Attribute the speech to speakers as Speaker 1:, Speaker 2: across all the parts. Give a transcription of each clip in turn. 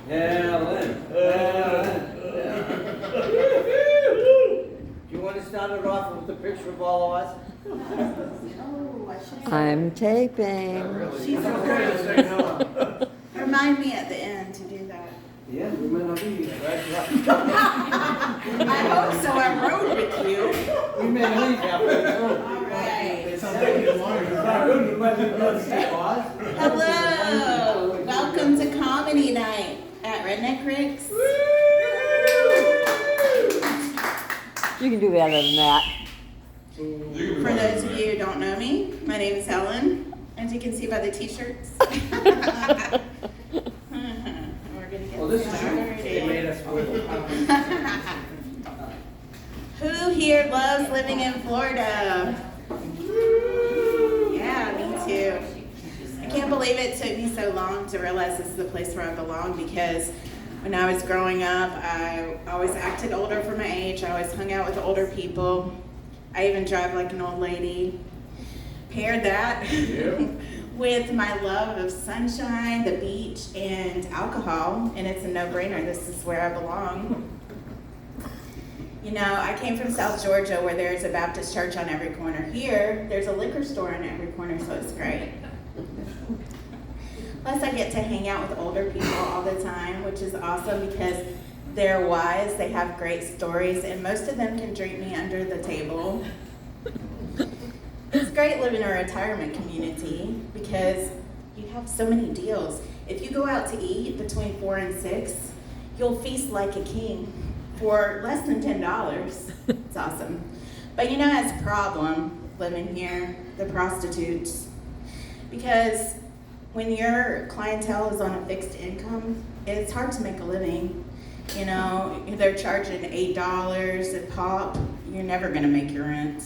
Speaker 1: Yeah, Lynn. Do you want to start it off with a picture of all of us?
Speaker 2: Oh, I should
Speaker 3: I'm taping.
Speaker 2: She's a Remind me at the end to do that.
Speaker 1: Yeah, we may not be here, right?
Speaker 2: I hope so. I rode with you.
Speaker 1: We may leave halfway through.
Speaker 2: All right. Hello. Welcome to Comedy Night at Redneck Ricks.
Speaker 3: You can do better than that.
Speaker 2: For those of you who don't know me, my name is Helen, as you can see by the t-shirts. We're gonna get
Speaker 1: Well, this is you.
Speaker 2: started.
Speaker 1: They made us with.
Speaker 2: Who here loves living in Florida? Yeah, me too. I can't believe it took me so long to realize this is the place where I belong, because when I was growing up, I always acted older for my age. I always hung out with older people. I even drive like an old lady. Paired that with my love of sunshine, the beach, and alcohol, and it's a no-brainer. This is where I belong. You know, I came from South Georgia, where there's a Baptist church on every corner. Here, there's a liquor store on every corner, so it's great. Plus, I get to hang out with older people all the time, which is awesome because they're wise, they have great stories, and most of them can drink me under the table. It's great living in a retirement community because you have so many deals. If you go out to eat between 4 and 6, you'll feast like a king for less than $10. It's awesome. But you know, it's a problem living here, the prostitutes. Because when your clientele is on a fixed income, it's hard to make a living. You know, if they're charging $8 a pop, you're never gonna make your rent.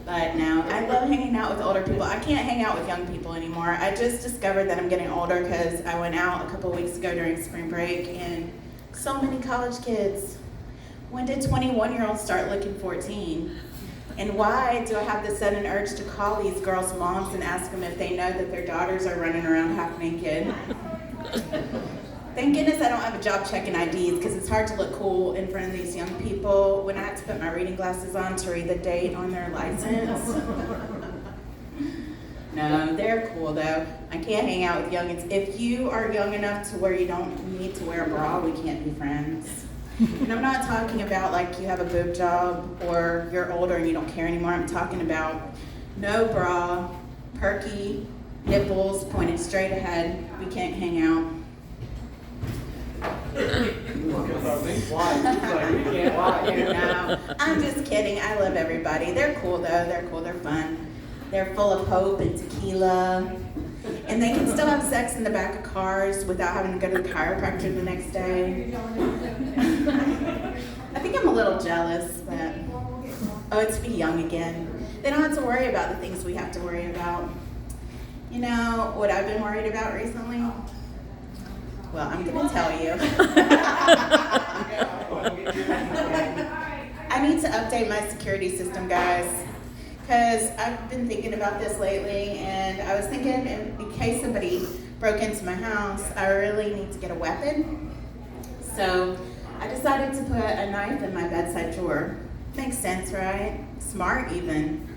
Speaker 2: But no, I love hanging out with older people. I can't hang out with young people anymore. I just discovered that I'm getting older because I went out a couple weeks ago during spring break, and so many college kids. When did 21-year-olds start looking 14? And why do I have the sudden urge to call these girls' moms and ask them if they know that their daughters are running around half naked? Thank goodness I don't have a job checking IDs, because it's hard to look cool in front of these young people when I have to put my reading glasses on to read the date on their license. No, they're cool though. I can't hang out with youngins. If you are young enough to where you don't need to wear a bra, we can't be friends. And I'm not talking about like you have a boob job or you're older and you don't care anymore. I'm talking about no bra, perky, nipples pointed straight ahead. We can't hang out. No, I'm just kidding. I love everybody. They're cool though. They're cool. They're fun. They're full of hope and tequila. And they can still have sex in the back of cars without having to go to the chiropractor the next day. I think I'm a little jealous, but it's to be young again. They don't have to worry about the things we have to worry about. You know what I've been worried about recently? Well, I'm going to tell you. I need to update my security system, guys, because I've been thinking about this lately, and I was thinking in case somebody broke into my house, I really need to get a weapon. So I decided to put a knife in my bedside drawer. Makes sense, right? Smart even.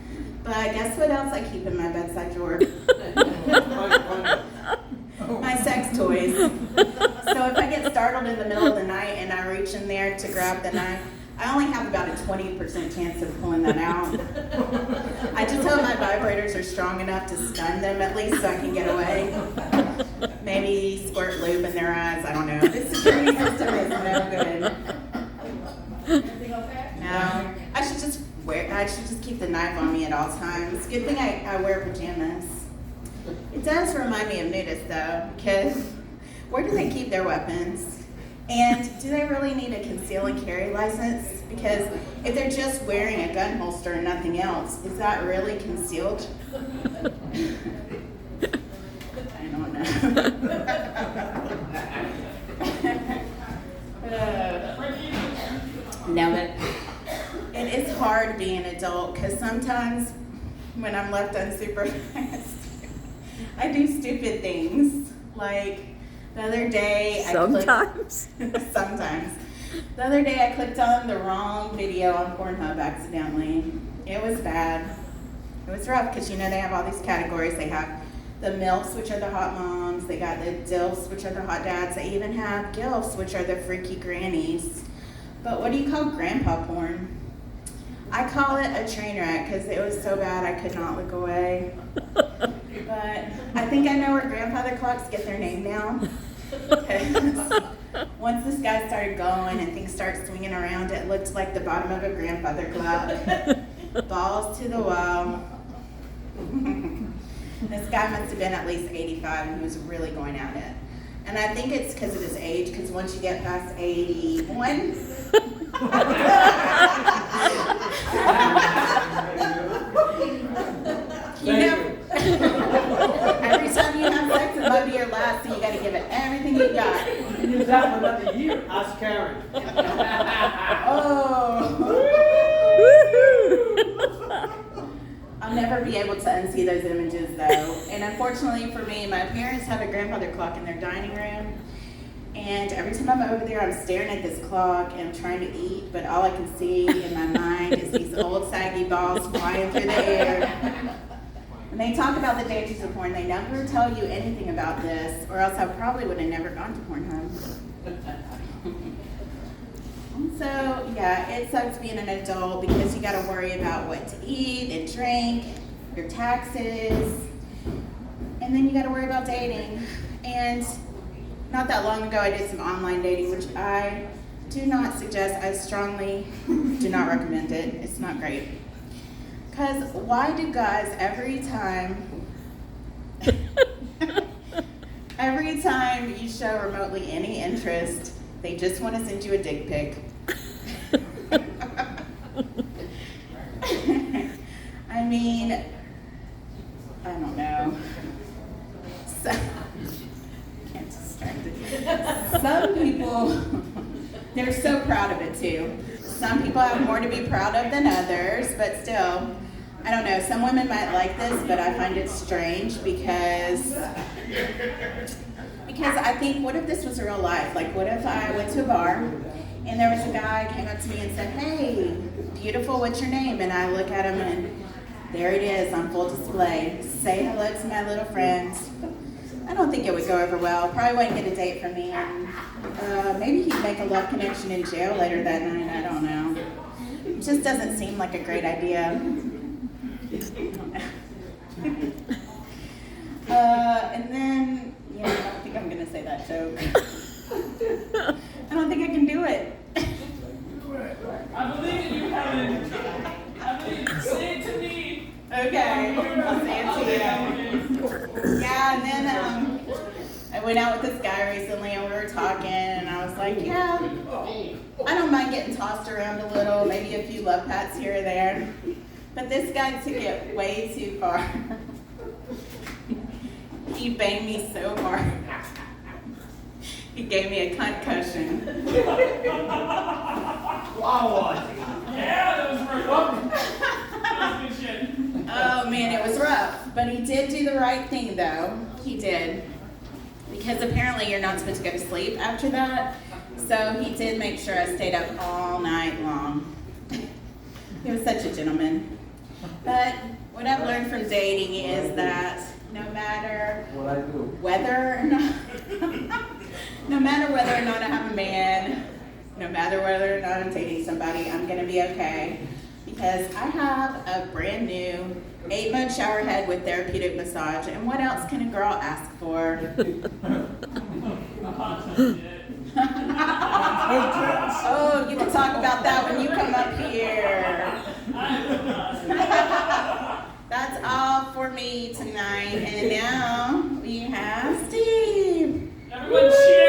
Speaker 2: But guess what else I keep in my bedside drawer? My sex toys. So if I get startled in the middle of the night and I reach in there to grab the knife, I only have about a 20% chance of pulling that out. I just hope my vibrators are strong enough to stun them at least so I can get away. Maybe squirt lube in their eyes, I don't know. This security system is no good. No, I should just keep the knife on me at all times. Good thing I wear pajamas. It does remind me of nudists though, because where do they keep their weapons? And do they really need a conceal and carry license? Because if they're just wearing a gun holster and nothing else, is that really concealed? I don't know. No, but it is hard being an adult, because sometimes when I'm left unsupervised, I do stupid things. Like the other day,
Speaker 3: Sometimes.
Speaker 2: sometimes. The other day, I clicked on the wrong video on Pornhub accidentally. It was bad. It was rough because they have all these categories. They have the MILFs, which are the hot moms. They got the DILFs, which are the hot dads. They even have GILFs, which are the freaky grannies. But what do you call grandpa porn? I call it a train wreck because it was so bad I could not look away. But I think I know where grandfather clocks get their name now. Once this guy started going and things started swinging around, it looked like the bottom of a grandfather clock. Balls to the wall. This guy must have been at least 85 and he was really going at it. And I think it's because of his age, because once you get past 81, every time you have sex, it might be your last, so you got to give it everything you got.
Speaker 1: You can use that for another year. Ask Karen.
Speaker 2: Oh. I'll never be able to unsee those images though. And unfortunately for me, my parents have a grandfather clock in their dining room. And every time I'm over there, I'm staring at this clock and I'm trying to eat, but all I can see in my mind is these old saggy balls flying through the air. And they talk about the dangers of porn. They never tell you anything about this, or else I probably would have never gone to Pornhub. So, yeah, it sucks being an adult because you got to worry about what to eat and drink, your taxes, and then you got to worry about dating. And not that long ago, I did some online dating, which I do not suggest. I strongly do not recommend it. It's not great. Because why do guys every time you show remotely any interest, they just want to send you a dick pic? I mean, I don't know. So, can't distract it. Some people, they're so proud of it too. Some people have more to be proud of than others, but still, I don't know. Some women might like this, but I find it strange because I think, what if this was real life? Like, what if I went to a bar and there was a guy came up to me and said, "Hey, beautiful, what's your name?" And I look at him and there it is on full display. Say hello to my little friend. I don't think it would go over well. Probably wouldn't get a date from me. And maybe he'd make a love connection in jail later that night. I don't know. It just doesn't seem like a great idea. And then, yeah, I don't think I'm going to say that joke. I don't think I can do it.
Speaker 4: I believe in you, Helen. I believe. Say it to me.
Speaker 2: Okay, I'll say it to you. Yeah, and then I went out with this guy recently and we were talking and I was like, yeah, I don't mind getting tossed around a little, maybe a few love pats here or there. But this guy took it way too far. He banged me so hard. He gave me a concussion.
Speaker 1: Wow.
Speaker 4: Yeah, that was rough. That was good shit.
Speaker 2: Oh man, it was rough. But he did do the right thing though. He did. Because apparently you're not supposed to go to sleep after that. So he did make sure I stayed up all night long. He was such a gentleman. But what I've learned from dating is that no matter whether or not no matter whether or not I have a man, no matter whether or not I'm dating somebody, I'm gonna be okay. Because I have a brand new 8-month shower head with therapeutic massage, and what else can a girl ask for? Oh, you can talk about that when you come up here. That's all for me tonight, and now we have Steve.
Speaker 4: Everyone cheer.